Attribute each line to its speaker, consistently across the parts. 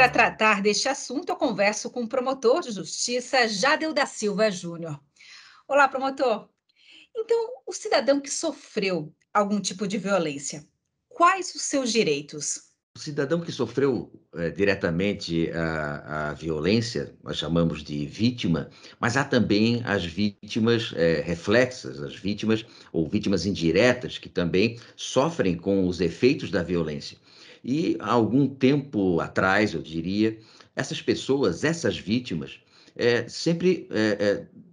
Speaker 1: Para tratar deste assunto, eu converso com o promotor de justiça Jadel da Silva Júnior. Olá, promotor. Então, o cidadão que sofreu algum tipo de violência, quais os seus direitos?
Speaker 2: O cidadão que sofreu, diretamente a violência, nós chamamos de vítima, mas há também as vítimas, reflexas, as vítimas ou vítimas indiretas, que também sofrem com os efeitos da violência. E há algum tempo atrás, eu diria, essas pessoas, essas vítimas, sempre,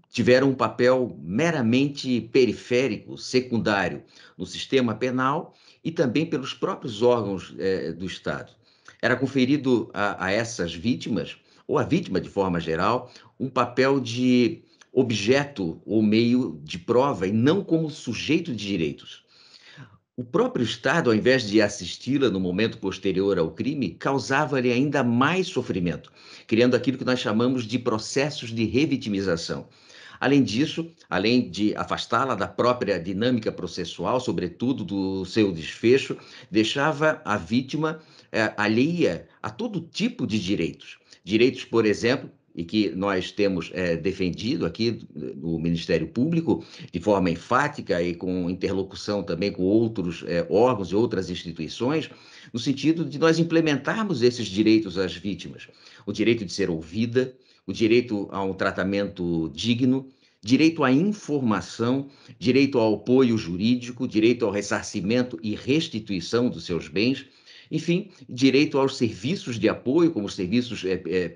Speaker 2: tiveram um papel meramente periférico, secundário, no sistema penal e também pelos próprios órgãos do Estado. Era conferido a essas vítimas, ou à vítima de forma geral, um papel de objeto ou meio de prova e não como sujeito de direitos. O próprio Estado, ao invés de assisti-la no momento posterior ao crime, causava-lhe ainda mais sofrimento, criando aquilo que nós chamamos de processos de revitimização. Além disso, além de afastá-la da própria dinâmica processual, sobretudo do seu desfecho, deixava a vítima alheia a todo tipo de direitos. Direitos, por exemplo, e que nós temos defendido aqui no Ministério Público, de forma enfática e com interlocução também com outros órgãos e outras instituições, no sentido de nós implementarmos esses direitos às vítimas. O direito de ser ouvida, o direito a um tratamento digno, direito à informação, direito ao apoio jurídico, direito ao ressarcimento e restituição dos seus bens, enfim, direito aos serviços de apoio, como os serviços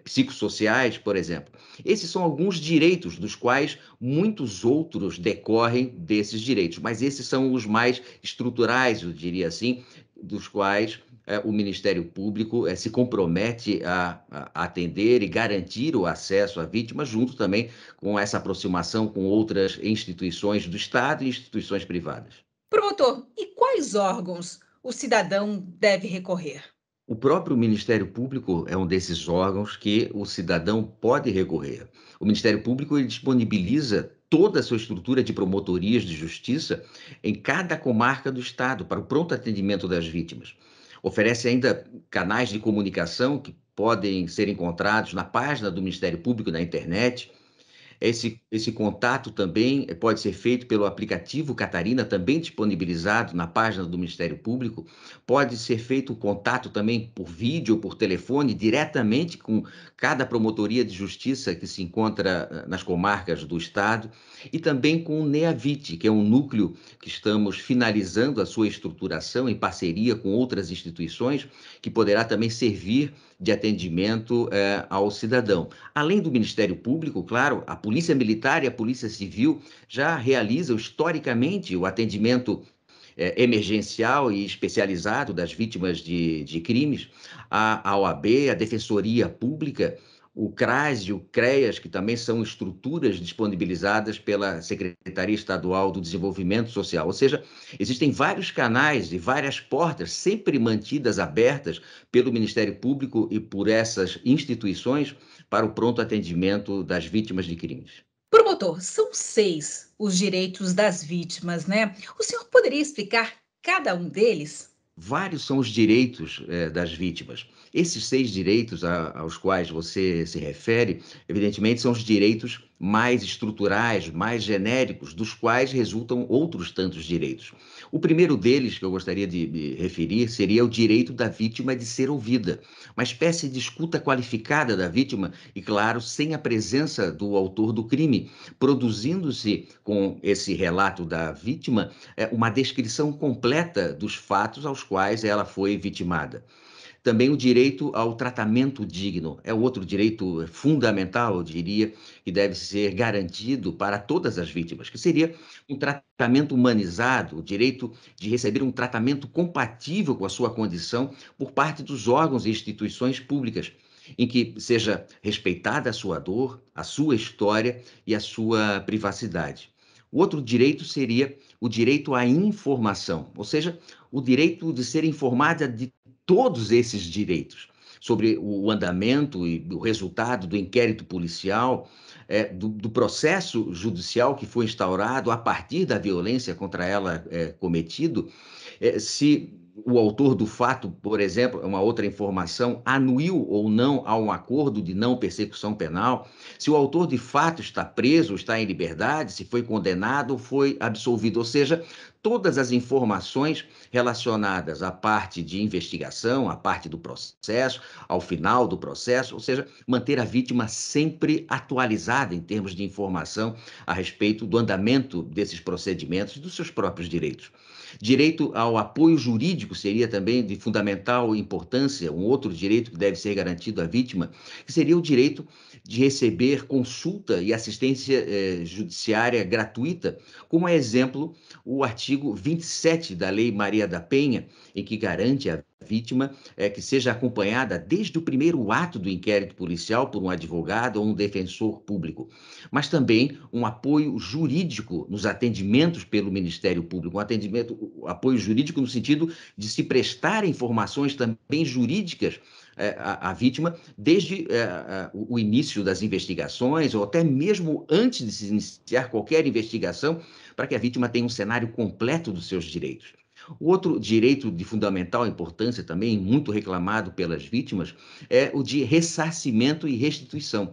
Speaker 2: psicossociais, por exemplo. Esses são alguns direitos dos quais muitos outros decorrem desses direitos, mas esses são os mais estruturais, eu diria assim, dos quais o Ministério Público se compromete a atender e garantir o acesso à vítima, junto também com essa aproximação com outras instituições do Estado e instituições privadas.
Speaker 1: Promotor, e quais órgãos o cidadão deve recorrer?
Speaker 2: O próprio Ministério Público é um desses órgãos que o cidadão pode recorrer. O Ministério Público ele disponibiliza toda a sua estrutura de promotorias de justiça em cada comarca do Estado para o pronto atendimento das vítimas. Oferece ainda canais de comunicação que podem ser encontrados na página do Ministério Público na internet. Esse contato também pode ser feito pelo aplicativo Catarina, também disponibilizado na página do Ministério Público. Pode ser feito o contato também por vídeo ou por telefone, diretamente com cada promotoria de justiça que se encontra nas comarcas do Estado, e também com o NEAVIT, que é um núcleo que estamos finalizando a sua estruturação em parceria com outras instituições, que poderá também servir de atendimento ao cidadão. Além do Ministério Público, claro, a Polícia Militar e a Polícia Civil já realizam historicamente o atendimento emergencial e especializado das vítimas de crimes, a OAB, a Defensoria Pública, o CRAS e o CREAS, que também são estruturas disponibilizadas pela Secretaria Estadual do Desenvolvimento Social. Ou seja, existem vários canais e várias portas sempre mantidas abertas pelo Ministério Público e por essas instituições para o pronto atendimento das vítimas de crimes.
Speaker 1: Promotor, são 6 os direitos das vítimas, né? O senhor poderia explicar cada um deles?
Speaker 2: Vários são os direitos das vítimas. Esses 6 direitos aos quais você se refere, evidentemente, são os direitos mais estruturais, mais genéricos, dos quais resultam outros tantos direitos. O primeiro deles, que eu gostaria de me referir, seria o direito da vítima de ser ouvida, uma espécie de escuta qualificada da vítima e, claro, sem a presença do autor do crime, produzindo-se com esse relato da vítima uma descrição completa dos fatos aos quais ela foi vitimada. Também o direito ao tratamento digno é outro direito fundamental, eu diria, que deve ser garantido para todas as vítimas, que seria um tratamento humanizado, o direito de receber um tratamento compatível com a sua condição por parte dos órgãos e instituições públicas, em que seja respeitada a sua dor, a sua história e a sua privacidade. O outro direito seria o direito à informação, ou seja, o direito de ser informada de todos esses direitos, sobre o andamento e o resultado do inquérito policial, do processo judicial que foi instaurado a partir da violência contra ela cometido, se o autor do fato, por exemplo, é uma outra informação, anuiu ou não a um acordo de não persecução penal, se o autor de fato está preso, está em liberdade, se foi condenado ou foi absolvido, ou seja, todas as informações relacionadas à parte de investigação, à parte do processo, ao final do processo, ou seja, manter a vítima sempre atualizada em termos de informação a respeito do andamento desses procedimentos e dos seus próprios direitos. Direito ao apoio jurídico seria também de fundamental importância, um outro direito que deve ser garantido à vítima, que seria o direito de receber consulta e assistência judiciária gratuita, como é exemplo o artigo 27 da Lei Maria da Penha, em que garante à vítima que seja acompanhada desde o primeiro ato do inquérito policial por um advogado ou um defensor público, mas também um apoio jurídico nos atendimentos pelo Ministério Público, apoio jurídico no sentido de se prestar informações também jurídicas à vítima desde o início das investigações ou até mesmo antes de se iniciar qualquer investigação, para que a vítima tenha um cenário completo dos seus direitos. O outro direito de fundamental importância, também muito reclamado pelas vítimas, é o de ressarcimento e restituição,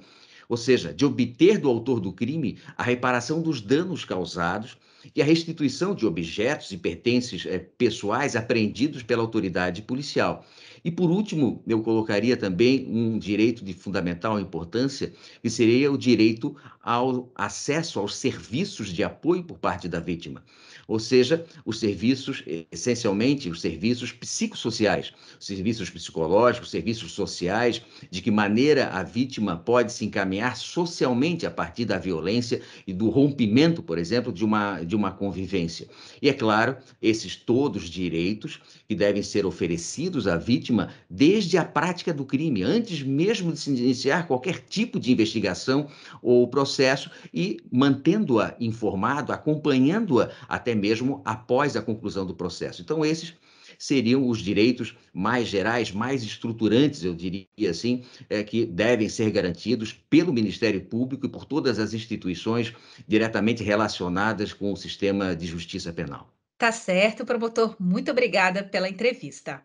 Speaker 2: ou seja, de obter do autor do crime a reparação dos danos causados e a restituição de objetos e pertences pessoais apreendidos pela autoridade policial. E, por último, eu colocaria também um direito de fundamental importância, que seria o direito ao acesso aos serviços de apoio por parte da vítima, ou seja, os serviços, essencialmente, os serviços psicossociais, serviços psicológicos, serviços sociais, de que maneira a vítima pode se encaminhar socialmente a partir da violência e do rompimento, por exemplo, de uma convivência. E, é claro, esses todos direitos que devem ser oferecidos à vítima desde a prática do crime, antes mesmo de se iniciar qualquer tipo de investigação ou processo e mantendo-a informada, acompanhando-a até mesmo após a conclusão do processo. Então, esses seriam os direitos mais gerais, mais estruturantes, eu diria assim, que devem ser garantidos pelo Ministério Público e por todas as instituições diretamente relacionadas com o sistema de justiça penal.
Speaker 1: Tá certo, promotor. Muito obrigada pela entrevista.